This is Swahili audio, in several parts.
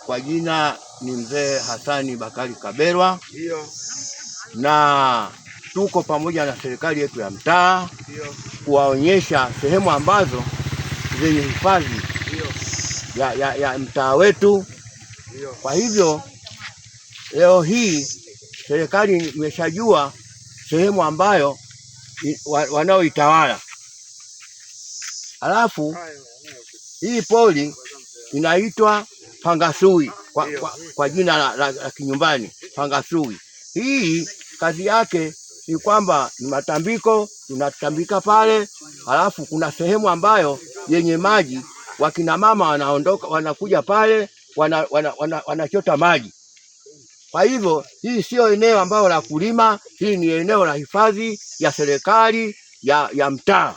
Kwa jina ni Mzee Hassani Bakari Kaberwa. Na tuko pamoja na serikali yetu ya mtaa kuwaonyesha sehemu ambazo zenye hifadhi ya mtaa wetu. Kwa hivyo leo hii serikali imeshajua sehemu ambayo wanaoitawala. Alafu hii poli inaitwa Pangasui kwa jina la kinyumbani Pangasui. Hii kazi yake ni kwamba ni matambiko, tunatambika pale. Alafu kuna sehemu ambayo yenye maji, wakina mama wanaondoka, wanakuja pale, wanachota maji. Kwa hivyo hii sio eneo ambalo la kulima, hii ni eneo la hifadhi ya serikali ya mtaa.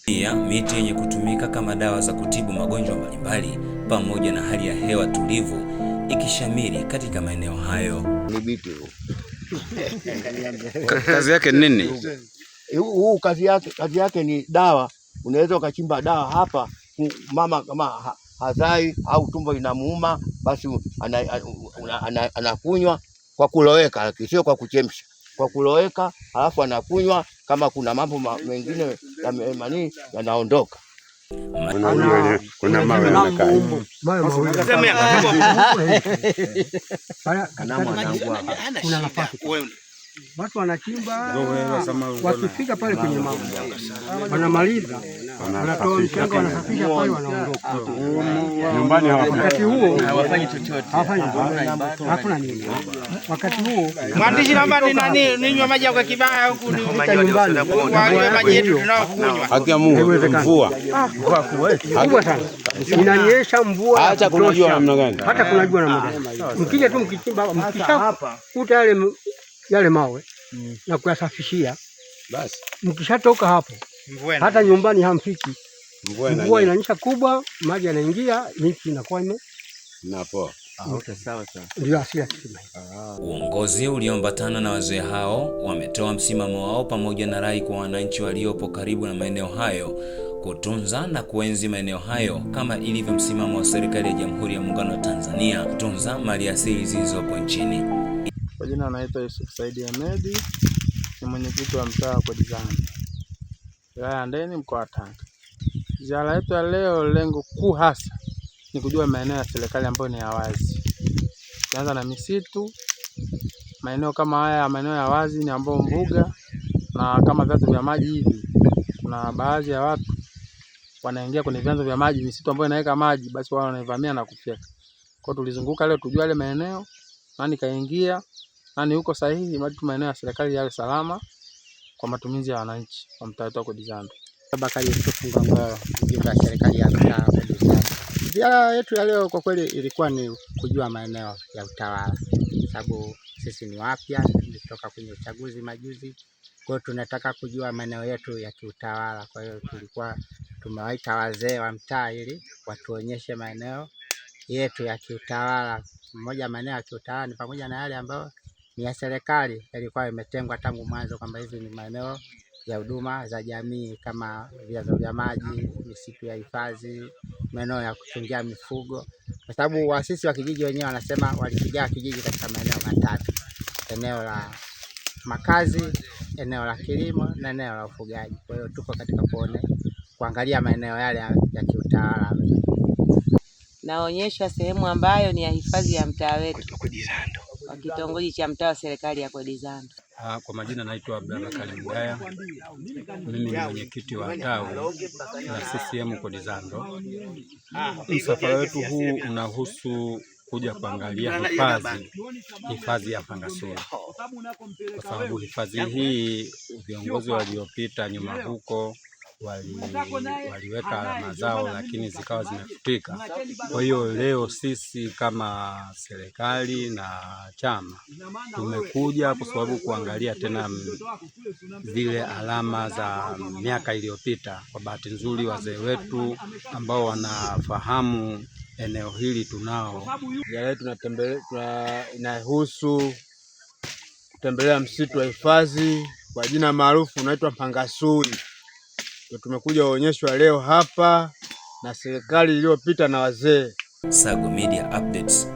Pia miti yenye kutumika kama dawa za kutibu magonjwa mbalimbali pamoja na hali ya hewa tulivu ikishamiri katika maeneo hayo. Ni biti huu. Kazi yake ni nini? Huu kazi yake ni dawa. Unaweza ukachimba dawa hapa, mama kama hazai au tumbo linamuuma, basi anakunywa kwa kuloweka, lakini sio kwa kuchemsha. Kwa kuloweka, alafu anakunywa, kama kuna mambo mengine yanaondoka. Kuna mawe watu wanachimba, wakifika pale kwenye mawe wanamaliza, wanatoa mchanga, wanasafisha pale, wanaondoka. Nyumbani wakati huo hawafanyi chochote, hakuna nini. Wakati huo mwandishi, naomba ninywe maji kwa kibaya huku ni nyumbani, maji yetu tunaokunywa. Haki ya Mungu, mvua kubwa sana inanyesha, mvua hata kunajua namna gani, hata kunajua namna gani. Mkija tu mkichimba, mkishakuta yale mawe na kuyasafishia, basi mkishatoka hapo hata nyumbani hamfiki. Mvua inanyesha kubwa, maji yanaingia, miti inakuwa inapoa. Sawa. Ndio asili. Uongozi ulioambatana na wazee hao wametoa msimamo wao pamoja na rai kwa wananchi waliopo karibu na maeneo hayo kutunza na kuenzi maeneo hayo kama ilivyo msimamo wa serikali ya Jamhuri ya Muungano wa Tanzania kutunza maliasili zilizopo nchini. Kwa jina anaitwa Yusuf Saidi Ahmed, ni mwenyekiti wa mtaa wa Kodizani, wilaya ya Handeni, mkoa wa Tanga. Ziara yetu ya leo, lengo kuu hasa ni kujua maeneo ya serikali ambayo ni ya wazi. Tuanza na misitu, maeneo kama haya, maeneo ya wazi ni ambayo mbuga na kama vyanzo vya maji hivi. Kuna baadhi ya watu wanaingia kwenye vyanzo vya maji, misitu ambayo inaweka maji, basi wao wanaivamia na kufyeka. Kwa tulizunguka leo tujue ile maeneo, nani kaingia, nani huko sahihi, ili maeneo ya serikali yawe salama kwa matumizi ya wananchi wa mtaa wetu wa Kodizani. Bakari Ngoro, mjumbe wa serikali ya mtaa wa Kodizani. Ziara yetu ya leo kwa kweli ilikuwa ni kujua maeneo ya utawala, sababu sisi ni wapya, tulitoka kwenye uchaguzi majuzi. Kwa hiyo tunataka kujua maeneo yetu ya kiutawala. Kwa hiyo tulikuwa tumewaita wazee wa mtaa ili watuonyeshe maeneo yetu ya kiutawala. Mmoja maeneo ya kiutawala ni pamoja na yale ambayo ni ya serikali, yalikuwa imetengwa tangu mwanzo kwamba hizi ni maeneo ya huduma za jamii kama vyanzo vya maji, misitu ya hifadhi, maeneo ya kuchungia mifugo. Kwa sababu waasisi wa kijiji wenyewe wanasema walipiga kijiji katika maeneo matatu: eneo la makazi, eneo la kilimo na eneo la ufugaji. Kwa hiyo tuko katika kuangalia maeneo yale ya kiutawala. Naonyesha sehemu ambayo ni ya hifadhi ya mtaa wetu wa kitongoji cha mtaa wa serikali ya Kodizani. Kwa majina naitwa Abdullah Mgaya. Mimi ni mwenyekiti wa tawi la CCM Kodizani. Msafara wetu huu unahusu kuja kuangalia hifadhi ya Pangasui, kwa sababu hifadhi hii viongozi waliopita nyuma huko waliweka alama zao, lakini zikawa zimefutika. Kwa hiyo leo sisi kama serikali na chama tumekuja kwa sababu kuangalia tena zile alama za miaka iliyopita. Kwa bahati nzuri wazee wetu ambao wanafahamu eneo hili tunao. Ziara yetu inahusu kutembelea msitu wa hifadhi kwa jina maarufu unaitwa Pangasui. Tumekuja kuonyeshwa leo hapa na serikali iliyopita na wazee. Sago Media Updates.